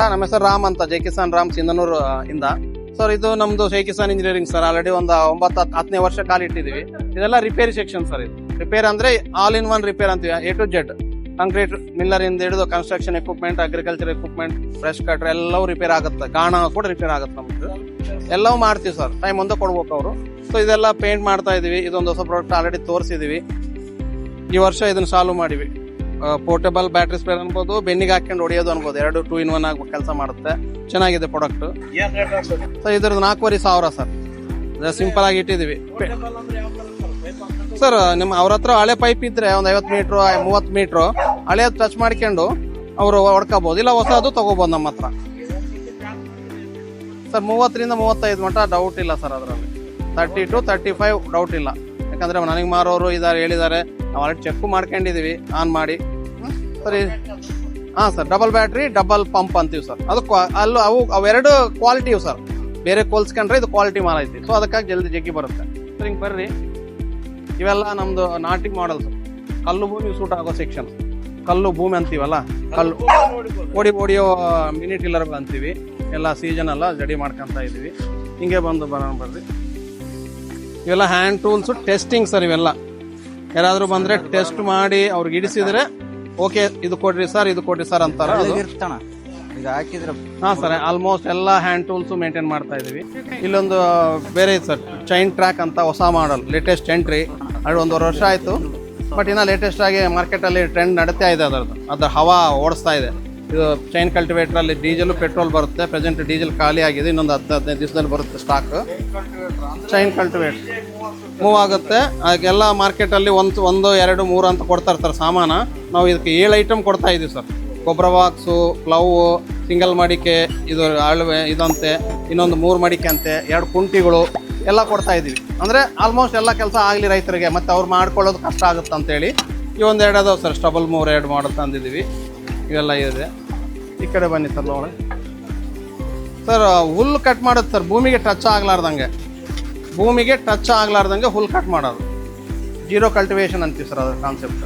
ನಮ್ಮ ಹೆಸರು ರಾಮ್ ಅಂತ, ಜೈ ಕಿಸಾನ್ ರಾಮ್ ಸಿಂಧನೂರು ಇಂದ. ಸರ್ ಇದು ನಮ್ದು ಜೈ ಕಿಸಾನ್ ಇಂಜಿನಿಯರಿಂಗ್ ಸರ್. ಆಲ್ರೆಡಿ ಒಂದು 9-10ನೇ ವರ್ಷ ಕಾಲಿಟ್ಟಿದೀವಿ. ಇದೆಲ್ಲ ರಿಪೇರಿ ಸೆಕ್ಷನ್ ಸರ್. ಇದು ರಿಪೇರ್ ಅಂದ್ರೆ ಆಲ್ ಇನ್ ಒನ್ ರಿಪೇರ್ ಅಂತೀವಿ. A to Z concrete Miller ಇಂದ ಹಿಡಿದು construction equipment, agriculture equipment, brush cutter ಎಲ್ಲವೂ ರಿಪೇರ್ ಆಗುತ್ತೆ. ಗಾಣ ಕೂಡ ರಿಪೇರ್ ಆಗುತ್ತೆ ನಮ್ದು. ಎಲ್ಲವೂ ಮಾಡ್ತೀವಿ ಸರ್. ಟೈಮ್ ಒಂದೇ ಕೊಡ್ಬೇಕು ಅವರು. ಸೊ ಇದೆಲ್ಲ ಪೇಂಟ್ ಮಾಡ್ತಾ ಇದೀವಿ. ಇದೊಂದು ಹೊಸ ಪ್ರಾಡಕ್ಟ್ ಆಲ್ರೆಡಿ ತೋರಿಸಿದೀವಿ. ಈ ವರ್ಷ ಇದನ್ನ ಸಾಲ್ವ್ ಮಾಡಿವಿ. ಪೋರ್ಟೇಬಲ್ ಬ್ಯಾಟ್ರಿ ಸ್ಪೇರ್ ಅನ್ಬೋದು, ಬೆನ್ನಿಗೆ ಹಾಕೊಂಡು ಹೊಡೆಯೋದು ಅನ್ಬೋದು. 2 2 in 1 ಆಗಿ ಕೆಲಸ ಮಾಡುತ್ತೆ. ಚೆನ್ನಾಗಿದೆ ಪ್ರಾಡಕ್ಟ್. ಸೊ ಇದ್ರದ್ದು 4,500 ಸರ್. ಸಿಂಪಲ್ ಆಗಿ ಇಟ್ಟಿದೀವಿ ಸರ್. ನಿಮ್ಮ ಅವ್ರ ಹತ್ರ ಹಳೆ ಪೈಪ್ ಇದ್ರೆ ಒಂದು 50 ಮೀಟ್ರು 30 ಮೀಟ್ರು ಹಳೆಯದು ಟಚ್ ಮಾಡ್ಕೊಂಡು ಅವರು ಹೊಡ್ಕೋಬಹುದು. ಇಲ್ಲ ಹೊಸದು ತಗೋಬಹುದು ನಮ್ಮ ಹತ್ರ ಸರ್. 30ರಿಂದ 35 ಮಟ್ಟ ಡೌಟ್ ಇಲ್ಲ ಸರ್. ಅದರಲ್ಲಿ 30 to 35 ಡೌಟ್ ಇಲ್ಲ. ಯಾಕಂದ್ರೆ ನನಗೆ ಮಾರೋರು ಇದಾರೆ, ಹೇಳಿದ್ದಾರೆ. ನಾವು ಆಲ್ರೆಡಿ ಚೆಕ್ ಮಾಡ್ಕೊಂಡಿದೀವಿ ಆನ್ ಮಾಡಿ ಸರಿ. ಹಾ sir, double battery double pump ಅಂತೀವಿ ಸರ್. ಅದು ಅಲ್ಲೂ ಅವೆರಡು ಕ್ವಾಲಿಟಿ ಸರ್. ಬೇರೆ ಕೋಲ್ಸ್ಕೊಂಡ್ರೆ ಇದು ಕ್ವಾಲಿಟಿ ಮಾಲ್ ಐತಿ. ಸೊ ಅದಕ್ಕಾಗಿ ಜಲ್ದಿ ಜಗ್ಗಿ ಬರುತ್ತೆ ಸರ್. ಹಿಂಗೆ ಬರ್ರಿ, ಇವೆಲ್ಲ ನಮ್ದು ನಾಟಿ ಮಾಡಲ್ ಸರ್. ಕಲ್ಲು ಭೂಮಿ ಸೂಟ್ ಆಗೋ ಸೆಕ್ಷನ್. ಕಲ್ಲು ಭೂಮಿ ಅಂತೀವಲ್ಲ, ಕಲ್ಲು ಹೊಡಿಯೋ ಮಿನಿ ಟಿಲ್ಲರ್ ಅಂತೀವಿ. ಎಲ್ಲ ಸೀಸನ್ ಎಲ್ಲ ರೆಡಿ ಮಾಡ್ಕೊಂತ ಇದೀವಿ. ಹಿಂಗೆ ಬರೋಣ ಬರ್ರಿ. ಇವೆಲ್ಲ ಹ್ಯಾಂಡ್ ಟೂಲ್ಸ್ ಟೆಸ್ಟಿಂಗ್ ಸರ್. ಇವೆಲ್ಲ ಯಾರಾದ್ರೂ ಬಂದ್ರೆ ಟೆಸ್ಟ್ ಮಾಡಿ ಅವ್ರಿಗೆ ಇಡಿಸಿದ್ರೆ ಓಕೆ ಇದು ಕೊಡ್ರಿ ಸರ್, ಇದು ಕೊಡ್ರಿ ಸರ್ ಅಂತಾರ. ಹಾ ಸರ್, ಆಲ್ಮೋಸ್ಟ್ ಎಲ್ಲ ಹ್ಯಾಂಡ್ ಟೂಲ್ಸ್ ಮೇಂಟೈನ್ ಮಾಡ್ತಾ ಇದೀವಿ. ಇಲ್ಲೊಂದು ಬೇರೆ ಸರ್, ಚೈನ್ ಟ್ರ್ಯಾಕ್ ಅಂತ ಹೊಸ ಮಾಡಲ್, ಲೇಟೆಸ್ಟ್ ಎಂಟ್ರಿ. ಅದು 1.5 ವರ್ಷ ಆಯ್ತು. ಬಟ್ ಇನ್ನ ಲೇಟೆಸ್ಟ್ ಆಗಿ ಮಾರ್ಕೆಟ್ ಅಲ್ಲಿ ಟ್ರೆಂಡ್ ನಡೀತಾ ಇದೆ. ಅದ್ರ ಹವಾ ಓಡಿಸ್ತಾ ಇದೆ. ಇದು ಚೈನ್ ಕಲ್ಟಿವೇಟರ್ ಅಲ್ಲಿ ಡೀಸೆಲ್ ಪೆಟ್ರೋಲ್ ಬರುತ್ತೆ. ಪ್ರೆಸೆಂಟ್ ಡೀಸೆಲ್ ಖಾಲಿ ಆಗಿದೆ. ಇನ್ನೊಂದು 10-15 ದಿವಸದಲ್ಲಿ ಬರುತ್ತೆ ಸ್ಟಾಕ್. ಚೈನ್ ಕಲ್ಟಿವೇಟರ್ ಮೂವ್ ಆಗುತ್ತೆ. ಅದಕ್ಕೆಲ್ಲ ಮಾರ್ಕೆಟ್ ಅಲ್ಲಿ 1, 2, 3 ಅಂತ ಕೊಡ್ತಾ ಇರ್ತಾರೆ ಸಾಮಾನ. ನಾವು ಇದಕ್ಕೆ 7 ಐಟಮ್ ಕೊಡ್ತಾ ಇದೀವಿ ಸರ್. ಗೊಬ್ಬರ ಬಾಕ್ಸು, ಪ್ಲವ್, ಸಿಂಗಲ್ ಮಡಿಕೆ, ಇದು ಅಳವೆ ಇದಂತೆ, ಇನ್ನೊಂದು 3 ಮಡಿಕೆ ಅಂತೆ, 2 ಕುಂಟಿಗಳು ಎಲ್ಲ ಕೊಡ್ತಾ ಇದೀವಿ. ಅಂದ್ರೆ ಆಲ್ಮೋಸ್ಟ್ ಎಲ್ಲ ಕೆಲಸ ಆಗಲಿ ರೈತರಿಗೆ, ಮತ್ತೆ ಅವ್ರು ಮಾಡ್ಕೊಳ್ಳೋದು ಕಷ್ಟ ಆಗುತ್ತೆ ಅಂತೇಳಿ ಈ 1-2 ಅದಾವ ಸರ್. ಸ್ಟಬಲ್ ಮೂವ್ 2 ಮಾಡೋದು ತಂದಿದ್ದೀವಿ. ಇವೆಲ್ಲ ಇದೆ. ಈ ಕಡೆ ಬನ್ನಿ ಸರ್ ನೋಡಿ ಸರ್. ಹುಲ್ಲು ಕಟ್ ಮಾಡೋದು ಸರ್. ಭೂಮಿಗೆ ಟಚ್ ಆಗ್ಲಾರ್ದಂಗೆ ಹುಲ್ ಕಟ್ ಮಾಡೋದು. ಜೀರೋ ಕಲ್ಟಿವೇಶನ್ ಅಂತೀವಿ ಸರ್. ಅದ್ರ ಕಾನ್ಸೆಪ್ಟ್.